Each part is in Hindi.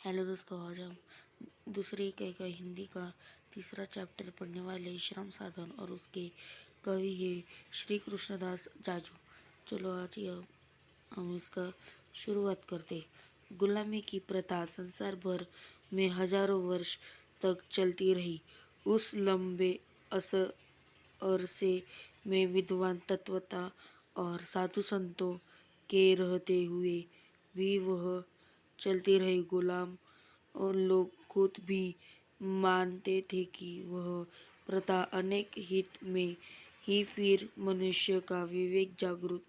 हेलो दोस्तों, आज हम दूसरी इकाई का हिंदी का तीसरा चैप्टर पढ़ने वाले श्रम साधन और उसके कवि है श्री कृष्णदास जाजू। चलो आज हम इसका शुरुआत करते। गुलामी की प्रथा संसार भर में हजारों वर्ष तक चलती रही। उस लंबे अरसे में विद्वान तत्वता और साधु संतों के रहते हुए भी वह चलती रही। गुलाम और लोग खुद भी मानते थे कि वह प्रथा अनेक हित में ही। फिर मनुष्य का विवेक जागृत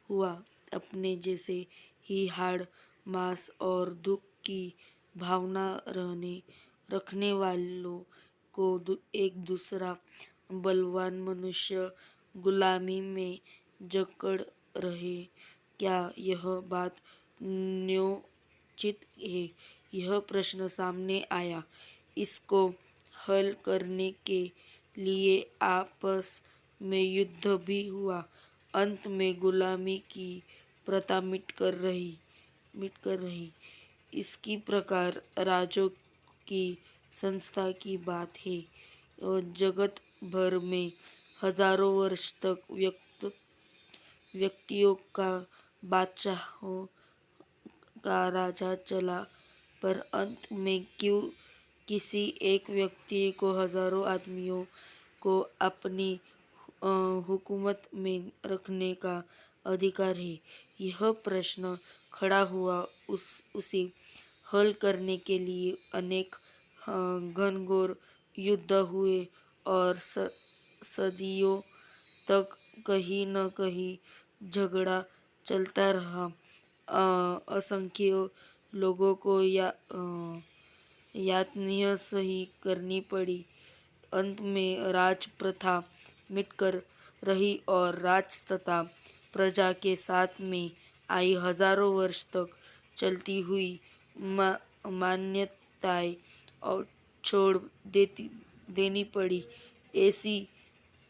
हुआ। अपने जैसे ही हाड़ मांस और दुख की भावना रखने वालों को एक दूसरा बलवान मनुष्य गुलामी में जकड़ रहे। क्या यह बात न्योचित है? यह प्रश्न सामने आया। इसको हल करने के लिए आपस में युद्ध भी हुआ। अंत में गुलामी की प्रथा मिटकर रही। इसकी प्रकार राजों की संस्था की बात है और जगत भर में हजारों वर्ष तक व्यक्तियों का बादशाहों का राजा चला, पर अंत में क्यों किसी एक व्यक्ति को हजारों आदमियों को अपनी हुकूमत में रखने का अधिकार है? यह प्रश्न खड़ा हुआ। उसे हल करने के लिए अनेक घनघोर युद्ध हुए और सदियों तक कहीं न कहीं झगड़ा चलता रहा। असंख्य लोगों को यातनाएं सही करनी पड़ी। अंत में राज प्रथा मिटकर रही और राज तथा प्रजा के साथ में आई। हजारों वर्ष तक चलती हुई मान्यताएं और छोड़ देनी पड़ी। ऐसी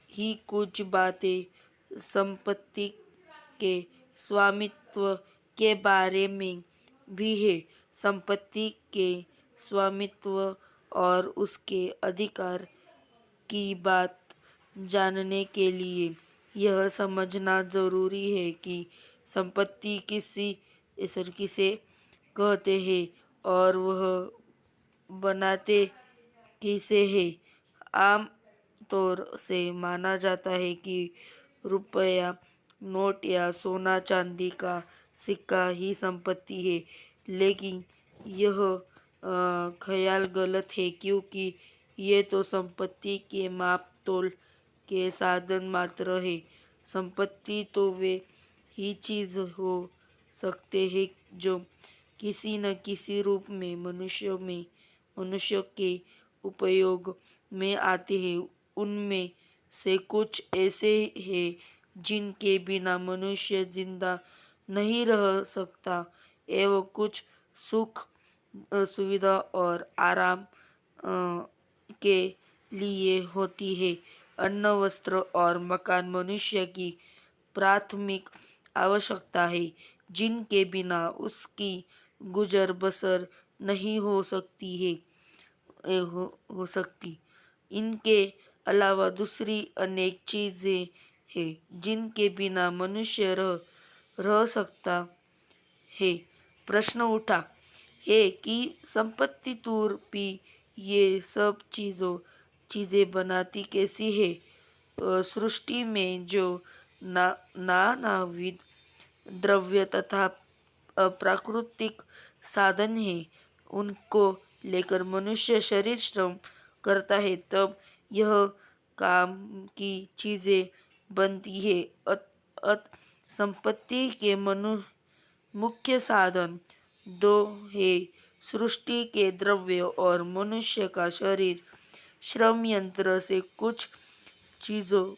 ही कुछ बातें संपत्ति के स्वामित्व के बारे में भी है। संपत्ति के स्वामित्व और उसके अधिकार की बात जानने के लिए यह समझना जरूरी है कि संपत्ति किसे कहते हैं और वह बनाते किसे हैं। आम तौर से माना जाता है कि रुपया, नोट या सोना चांदी का सिक्का ही संपत्ति है, लेकिन यह ख्याल गलत है, क्योंकि ये तो संपत्ति के माप तोल के साधन मात्र है। संपत्ति तो वे ही चीज हो सकते हैं जो किसी न किसी रूप में मनुष्य के उपयोग में आते हैं। उनमें से कुछ ऐसे हैं जिनके बिना मनुष्य जिंदा नहीं रह सकता, एवं कुछ सुख, सुविधा और आराम के लिए होती है। अन्न, वस्त्र और मकान मनुष्य की प्राथमिक आवश्यकता है, जिनके बिना उसकी गुजर बसर नहीं हो सकती। इनके अलावा दूसरी अनेक चीजें हैं जिनके बिना मनुष्य रह सकता है। प्रश्न उठा है कि संपत्ति रूपी ये सब चीजें बनाती कैसी है? सृष्टि में जो नानाविध द्रव्य तथा प्राकृतिक साधन है, उनको लेकर मनुष्य शरीर श्रम करता है, तब यह काम की चीजें बनती है। संपत्ति के मुख्य साधन दो है, सृष्टि के द्रव्य और मनुष्य का शरीर। श्रम यंत्र से कुछ चीजों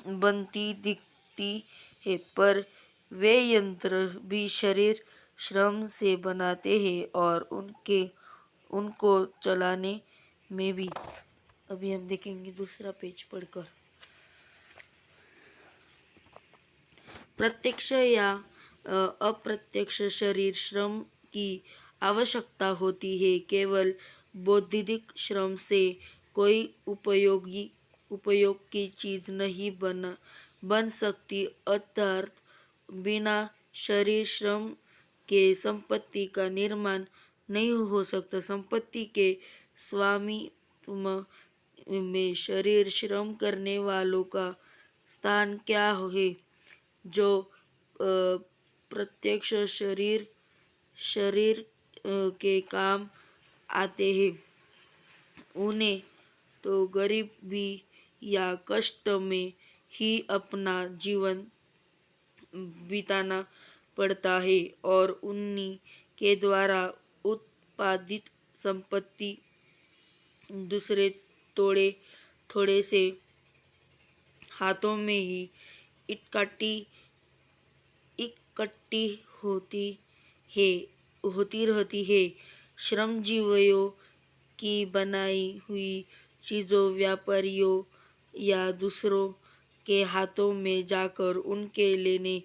बनती दिखती है, पर वे यंत्र भी शरीर श्रम से बनाते हैं और उनको चलाने में भी। अभी हम देखेंगे दूसरा पेज पढ़कर। प्रत्यक्ष या अप्रत्यक्ष शरीर श्रम की आवश्यकता होती है। केवल बौद्धिक श्रम से कोई उपयोग की चीज नहीं बन सकती, अर्थात बिना शरीर श्रम के संपत्ति का निर्माण नहीं हो सकता। संपत्ति के स्वामित्व में शरीर श्रम करने वालों का स्थान क्या है? जो प्रत्यक्ष शरीर शरीर के काम आते हैं, उन्हें तो गरीबी या कष्ट में ही अपना जीवन बिताना पड़ता है और उन्हीं के द्वारा उत्पादित संपत्ति दूसरे थोड़े थोड़े से हाथों में ही इकट्ठी इकट्ठी होती रहती है। श्रमजीवियों की बनाई हुई चीज़ों व्यापारियों या दूसरों के हाथों में जाकर उनके लेने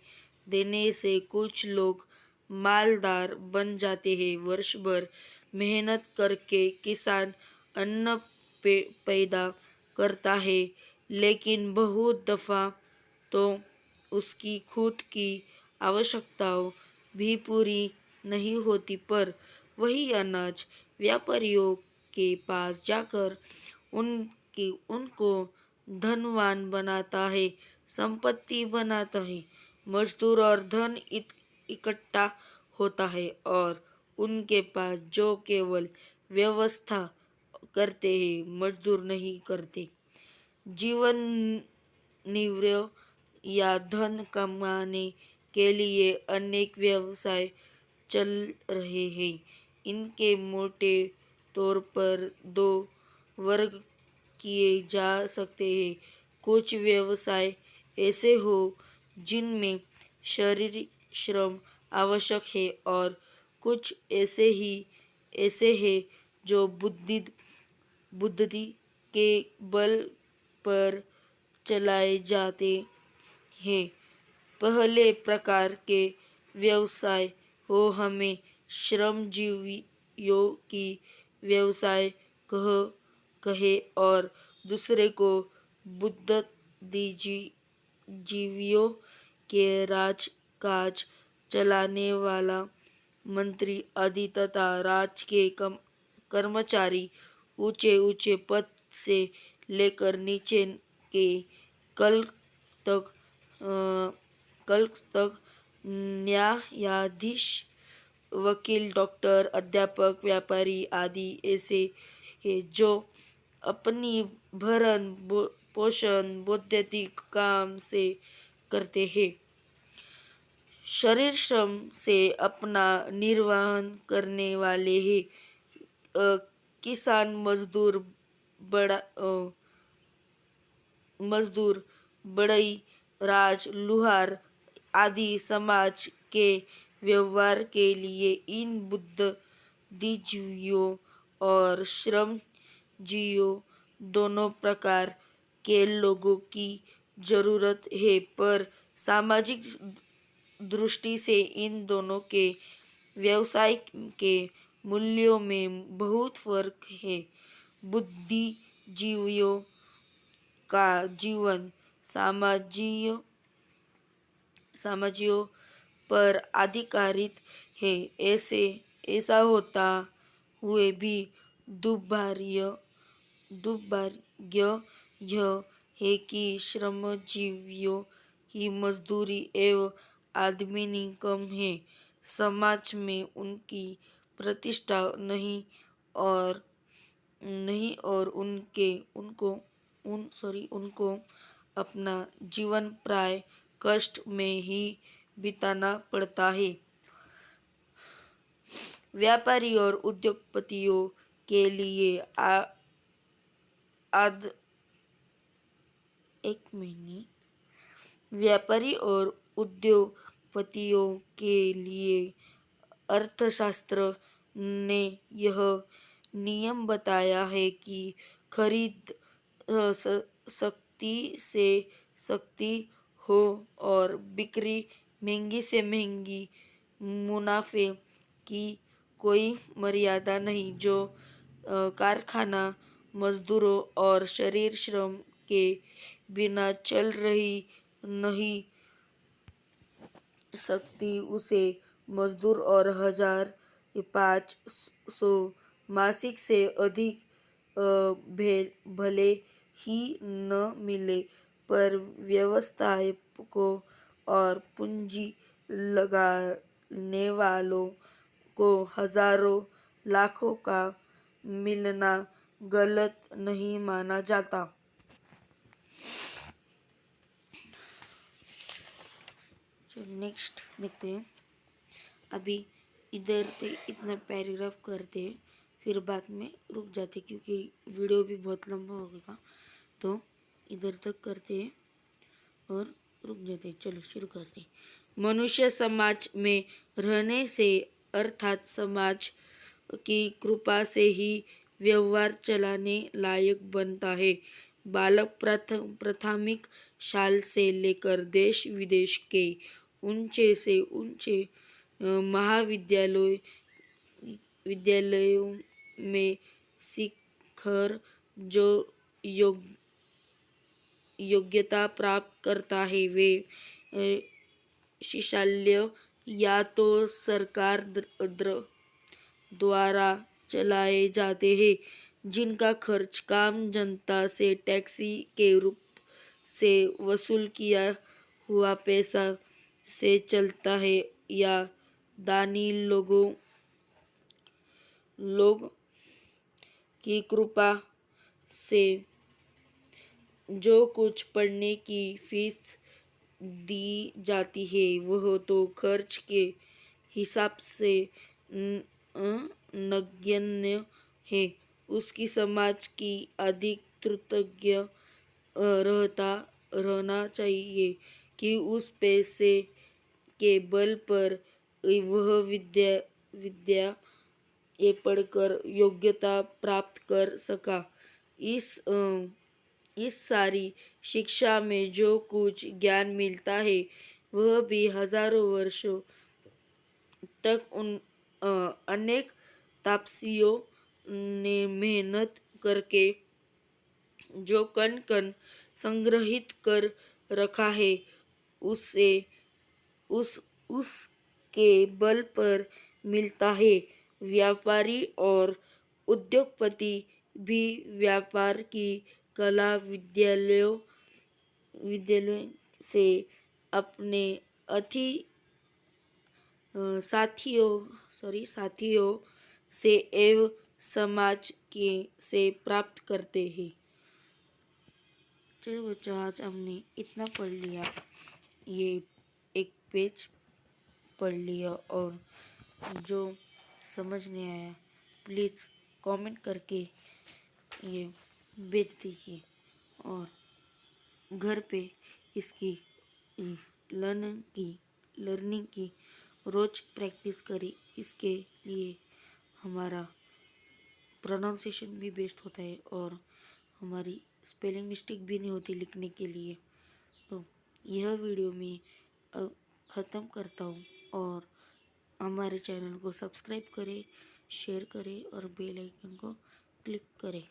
देने से कुछ लोग मालदार बन जाते हैं। वर्ष भर मेहनत करके किसान अन्न पैदा करता है, लेकिन बहुत दफा तो उसकी खुद की आवश्यकताओं भी पूरी नहीं होती, पर वही अनाज व्यापारियों के पास जाकर उनको धनवान बनाता है, संपत्ति बनाता है। मजदूर और धन इकट्ठा होता है और उनके पास जो केवल व्यवस्था करते हैं, मजदूर नहीं करते। जीवन निर्वाह या धन कमाने के लिए अनेक व्यवसाय चल रहे हैं। इनके मोटे तौर पर दो वर्ग किए जा सकते हैं। कुछ व्यवसाय ऐसे हो जिनमें शारीरिक श्रम आवश्यक है और कुछ ऐसे हैं जो बुद्धि के बल पर चलाए जाते हैं। पहले प्रकार के व्यवसाय को हमें श्रमजीवियों की व्यवसाय कहे और दूसरे को बुद्धिजीवियों के राजकाज चलाने वाला मंत्री आदि तथा राज के कर्मचारी ऊंचे ऊंचे पद से लेकर नीचे के कल तक न्यायाधीश, वकील, डॉक्टर, अध्यापक, व्यापारी आदि ऐसे हैं जो अपनी भरण पोषण बौद्धिक काम से करते हैं। शरीर श्रम से अपना निर्वाह करने वाले हैं। किसान, मजदूर, बढ़ई, राज, लुहार आदि समाज के व्यवहार के लिए इन बुद्धिजीवियों और श्रमजीवियों दोनों प्रकार के लोगों की जरूरत है, पर सामाजिक दृष्टि से इन दोनों के व्यवसाय के मूल्यों में बहुत फर्क है। बुद्धिजीवियों का जीवन सामाजियों पर आधारित है। ऐसा होता हुए भी दुर्भाग्य यह है कि श्रमजीवियों की मजदूरी एवं आमदनी कम है, समाज में उनकी प्रतिष्ठा नहीं और उनको अपना जीवन प्राय कष्ट में ही बिताना पड़ता है। व्यापारी और उद्योगपतियों के लिए व्यापारी और उद्योगपतियों के लिए अर्थशास्त्र ने यह नियम बताया है कि खरीद सख्ती से सख्ती हो और बिक्री महंगी से महंगी मुनाफे की कोई मर्यादा नहीं, जो कारखाना मजदूरों और शरीर श्रम के बिना चल रही नहीं सकती, उसे मजदूर और 1,500 मासिक से अधिक भले ही न मिले, पर व्यवसायिकों और पूंजी लगाने वालों को हजारों लाखों का मिलना गलत नहीं माना जाता। चलो नेक्स्ट देखते हैं। अभी इधर से इतना पैराग्राफ करते हैं, फिर बाद में रुक जाते क्योंकि वीडियो भी बहुत लंबा हो गया, तो इधर तक करते हैं और रुक जाते हैं। चलो शुरू करते हैं। मनुष्य समाज में रहने से अर्थात समाज की कृपा से ही व्यवहार चलाने लायक बनता है। बालक प्राथमिक शाला से लेकर देश विदेश के ऊंचे से ऊंचे विद्यालयों में सीखकर जो योग्यता प्राप्त करता है, वे शिक्षालय या तो सरकार द्वारा चलाए जाते हैं, जिनका खर्च काम जनता से टैक्सी के रूप से वसूल किया हुआ पैसा से चलता है, या दानी लोग की कृपा से जो कुछ पढ़ने की फीस दी जाती है, वह तो खर्च के हिसाब से नगण्य है। उसकी समाज की अधिक कृतज्ञ रहना चाहिए कि उस पैसे के बल पर वह विद्या पढ़कर योग्यता प्राप्त कर सका। इस सारी शिक्षा में जो कुछ ज्ञान मिलता है, वह भी हजारों वर्षों तक उन अनेक तापसियों ने मेहनत करके जो कण कण संग्रहित कर रखा है, उसके बल पर मिलता है। व्यापारी और उद्योगपति भी व्यापार की कला विद्यालयों से अपने साथियों से एवं समाज के से प्राप्त करते हैं। चलो बच्चों, आज हमने इतना पढ़ लिया, ये एक पेज पढ़ लिया, और जो समझ नहीं आया प्लीज़ कमेंट करके ये भेज दीजिए, और घर पे इसकी लर्निंग की रोज प्रैक्टिस करी। इसके लिए हमारा प्रोनाउंसिएशन भी बेस्ट होता है और हमारी स्पेलिंग मिस्टेक भी नहीं होती लिखने के लिए। तो यह वीडियो मैं ख़त्म करता हूँ, और हमारे चैनल को सब्सक्राइब करें, शेयर करें और बेल आइकन को क्लिक करें।